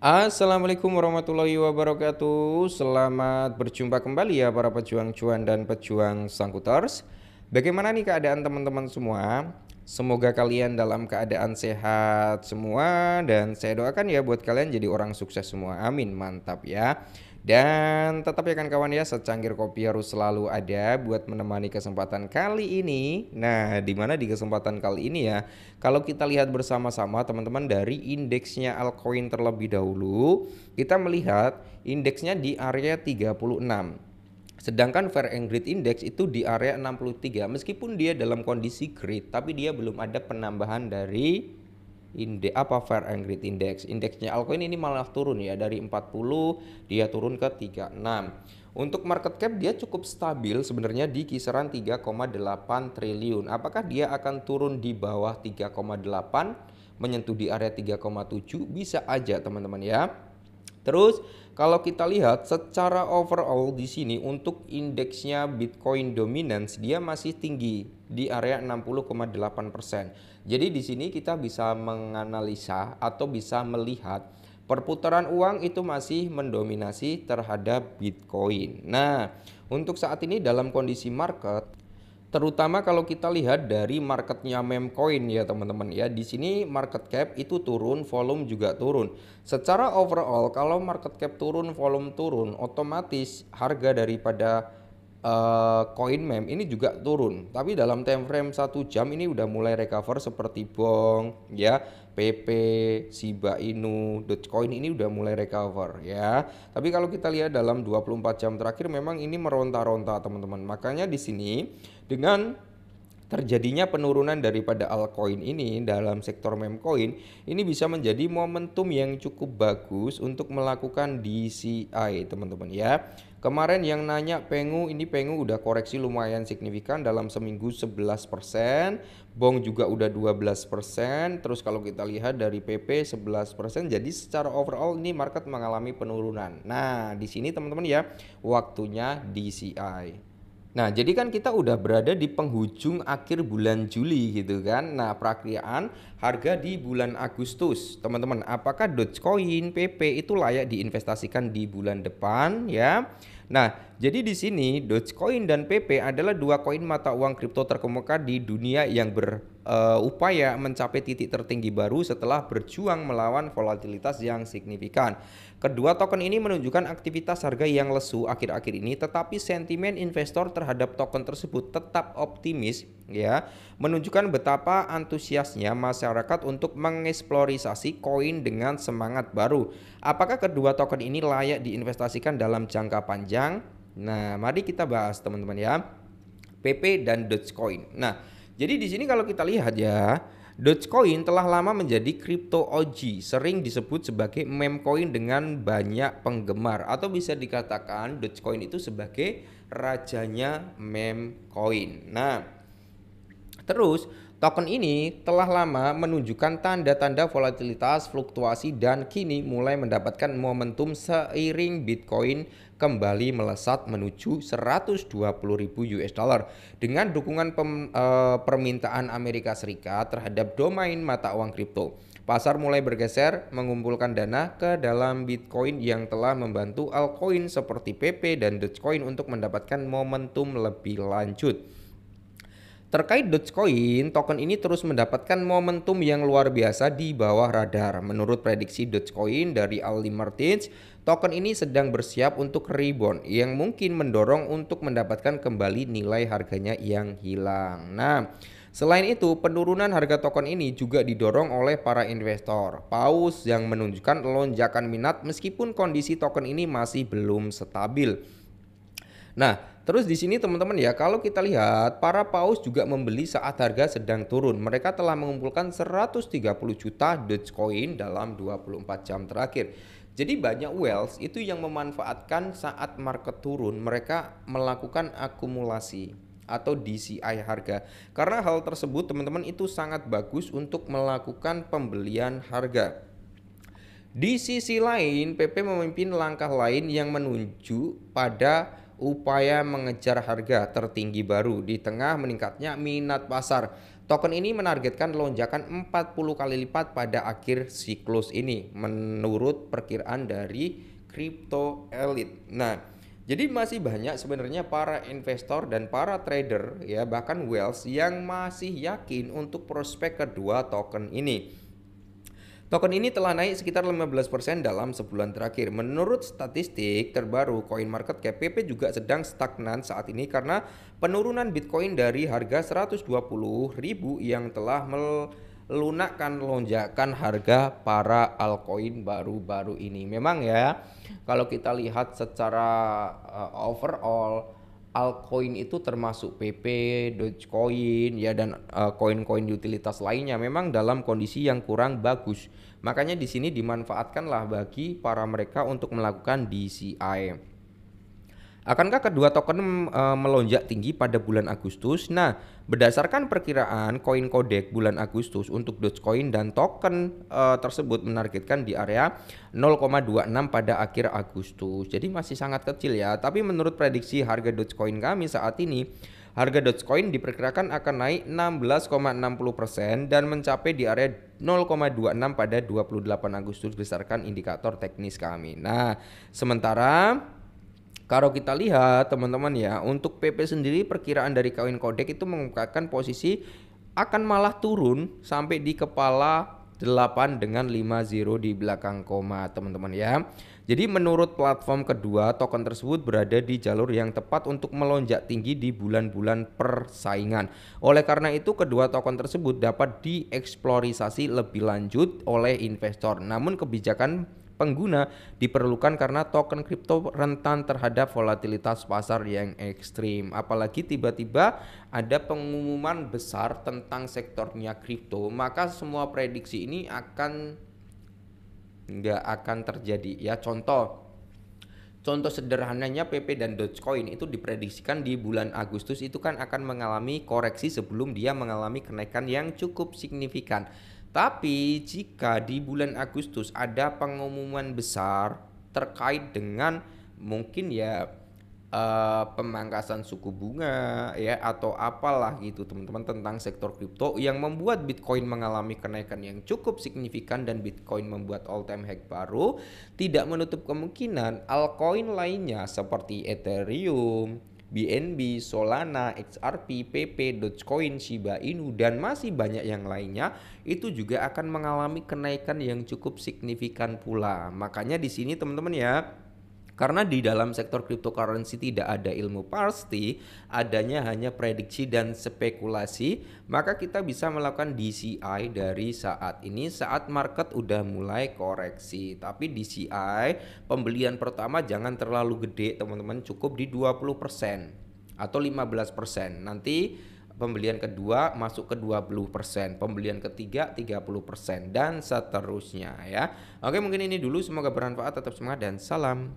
Assalamualaikum warahmatullahi wabarakatuh. Selamat berjumpa kembali ya para pejuang cuan dan pejuang sangkuters. Bagaimana nih keadaan teman-teman semua? Semoga kalian dalam keadaan sehat semua dan saya doakan ya buat kalian jadi orang sukses semua. Amin, mantap ya. Dan tetap ya kan kawan ya, secangkir kopi harus selalu ada buat menemani kesempatan kali ini. Nah, dimana di kesempatan kali ini ya, kalau kita lihat bersama-sama teman-teman dari indeksnya altcoin terlebih dahulu, kita melihat indeksnya di area 36. Sedangkan Fair and Greed Index itu di area 63. Meskipun dia dalam kondisi great, tapi dia belum ada penambahan dari Fair and Greed Index. Indeksnya altcoin ini malah turun ya, dari 40 dia turun ke 36. Untuk market cap dia cukup stabil sebenarnya di kisaran 3,8 triliun. Apakah dia akan turun di bawah 3,8 menyentuh di area 3,7? Bisa aja teman-teman ya. Terus kalau kita lihat secara overall di sini untuk indeksnya Bitcoin Dominance dia masih tinggi di area 60,8%. Jadi di sini kita bisa menganalisa atau bisa melihat perputaran uang itu masih mendominasi terhadap Bitcoin. Nah, untuk saat ini dalam kondisi market, terutama kalau kita lihat dari marketnya meme coin ya teman-teman ya, di sini market cap itu turun, volume juga turun. Secara overall kalau market cap turun, volume turun, otomatis harga daripada koin meme ini juga turun. Tapi dalam time frame 1 jam ini udah mulai recover seperti Bong ya, PP, Shiba Inu, Dogecoin ini udah mulai recover ya. Tapi kalau kita lihat dalam 24 jam terakhir memang ini meronta-ronta teman-teman. Makanya di sini dengan terjadinya penurunan daripada altcoin ini dalam sektor meme coin ini bisa menjadi momentum yang cukup bagus untuk melakukan DCI teman-teman ya. Kemarin yang nanya Pengu, ini Pengu udah koreksi lumayan signifikan dalam seminggu 11%, Bong juga udah 12%, terus kalau kita lihat dari PP 11%, jadi secara overall ini market mengalami penurunan. Nah, di sini teman-teman ya, waktunya DCI. Nah, jadi kan kita udah berada di penghujung akhir bulan Juli gitu kan. Nah, perakiraan harga di bulan Agustus. Teman-teman, apakah Dogecoin, PP itu layak diinvestasikan di bulan depan ya? Nah, jadi di sini Dogecoin dan PP adalah dua koin mata uang kripto terkemuka di dunia yang berupaya mencapai titik tertinggi baru setelah berjuang melawan volatilitas yang signifikan. Kedua token ini menunjukkan aktivitas harga yang lesu akhir-akhir ini, tetapi sentimen investor terhadap token tersebut tetap optimis ya, menunjukkan betapa antusiasnya masyarakat untuk mengeksplorasi koin dengan semangat baru. Apakah kedua token ini layak diinvestasikan dalam jangka panjang? Nah, mari kita bahas teman-teman ya. PP dan Dogecoin. Nah, jadi di sini kalau kita lihat ya, Dogecoin telah lama menjadi crypto OG, sering disebut sebagai meme coin dengan banyak penggemar, atau bisa dikatakan Dogecoin itu sebagai rajanya meme coin. Nah, terus token ini telah lama menunjukkan tanda-tanda volatilitas, fluktuasi, dan kini mulai mendapatkan momentum seiring Bitcoin kembali melesat menuju 120.000 US dollar dengan dukungan permintaan Amerika Serikat terhadap domain mata uang kripto. Pasar mulai bergeser mengumpulkan dana ke dalam Bitcoin yang telah membantu altcoin seperti PP dan Dogecoin untuk mendapatkan momentum lebih lanjut. Terkait Dogecoin, token ini terus mendapatkan momentum yang luar biasa di bawah radar. Menurut prediksi Dogecoin dari Ali Martins, token ini sedang bersiap untuk rebound yang mungkin mendorong untuk mendapatkan kembali nilai harganya yang hilang. Nah, selain itu, penurunan harga token ini juga didorong oleh para investor. Paus yang menunjukkan lonjakan minat meskipun kondisi token ini masih belum stabil. Nah, terus di sini teman-teman ya, kalau kita lihat para paus juga membeli saat harga sedang turun. Mereka telah mengumpulkan 130 juta Dogecoin dalam 24 jam terakhir. Jadi banyak whales itu yang memanfaatkan saat market turun, mereka melakukan akumulasi atau DCI harga. Karena hal tersebut teman-teman itu sangat bagus untuk melakukan pembelian harga. Di sisi lain, PP memimpin langkah lain yang menuju pada upaya mengejar harga tertinggi baru di tengah meningkatnya minat pasar. Token ini menargetkan lonjakan 40 kali lipat pada akhir siklus ini menurut perkiraan dari Crypto Elite. Nah, jadi masih banyak sebenarnya para investor dan para trader ya bahkan whales yang masih yakin untuk prospek kedua token ini. Token ini telah naik sekitar 15% dalam sebulan terakhir. Menurut statistik terbaru CoinMarketCap, PP juga sedang stagnan saat ini karena penurunan Bitcoin dari harga 120.000 yang telah melunakkan lonjakan harga para altcoin baru-baru ini. Memang ya, kalau kita lihat secara overall altcoin itu termasuk PP, Dogecoin ya dan koin-koin utilitas lainnya memang dalam kondisi yang kurang bagus. Makanya di sini dimanfaatkanlah bagi para mereka untuk melakukan DCI. Akankah kedua token melonjak tinggi pada bulan Agustus? Nah, berdasarkan perkiraan koin Codec bulan Agustus untuk Dogecoin dan token tersebut menargetkan di area 0,26 pada akhir Agustus. Jadi masih sangat kecil ya. Tapi menurut prediksi harga Dogecoin kami saat ini, harga Dogecoin diperkirakan akan naik 16,60% dan mencapai di area 0,26 pada 28 Agustus berdasarkan indikator teknis kami. Nah, sementara kalau kita lihat teman-teman ya, untuk PP sendiri perkiraan dari koin Codec itu mengungkapkan posisi akan malah turun sampai di kepala 8 dengan 50 di belakang koma teman-teman ya. Jadi menurut platform kedua, token tersebut berada di jalur yang tepat untuk melonjak tinggi di bulan-bulan persaingan. Oleh karena itu kedua token tersebut dapat dieksplorasi lebih lanjut oleh investor. Namun kebijakan pengguna diperlukan karena token kripto rentan terhadap volatilitas pasar yang ekstrim. Apalagi tiba-tiba ada pengumuman besar tentang sektornya kripto, maka semua prediksi ini nggak akan terjadi. Ya contoh sederhananya PP dan Dogecoin itu diprediksikan di bulan Agustus itu kan akan mengalami koreksi sebelum dia mengalami kenaikan yang cukup signifikan. Tapi jika di bulan Agustus ada pengumuman besar terkait dengan mungkin ya pemangkasan suku bunga ya atau apalah gitu teman-teman tentang sektor kripto yang membuat Bitcoin mengalami kenaikan yang cukup signifikan dan Bitcoin membuat all time high baru, tidak menutup kemungkinan altcoin lainnya seperti Ethereum, BNB, Solana, XRP, PP, Dogecoin, Shiba Inu dan masih banyak yang lainnya itu juga akan mengalami kenaikan yang cukup signifikan pula. Makanya di sini teman-teman ya, karena di dalam sektor cryptocurrency tidak ada ilmu pasti, adanya hanya prediksi dan spekulasi, maka kita bisa melakukan DCI dari saat ini saat market udah mulai koreksi. Tapi DCI pembelian pertama jangan terlalu gede teman-teman, cukup di 20% atau 15%. Nanti pembelian kedua masuk ke 20%, pembelian ketiga 30% dan seterusnya ya. Oke, mungkin ini dulu, semoga bermanfaat, tetap semangat dan salam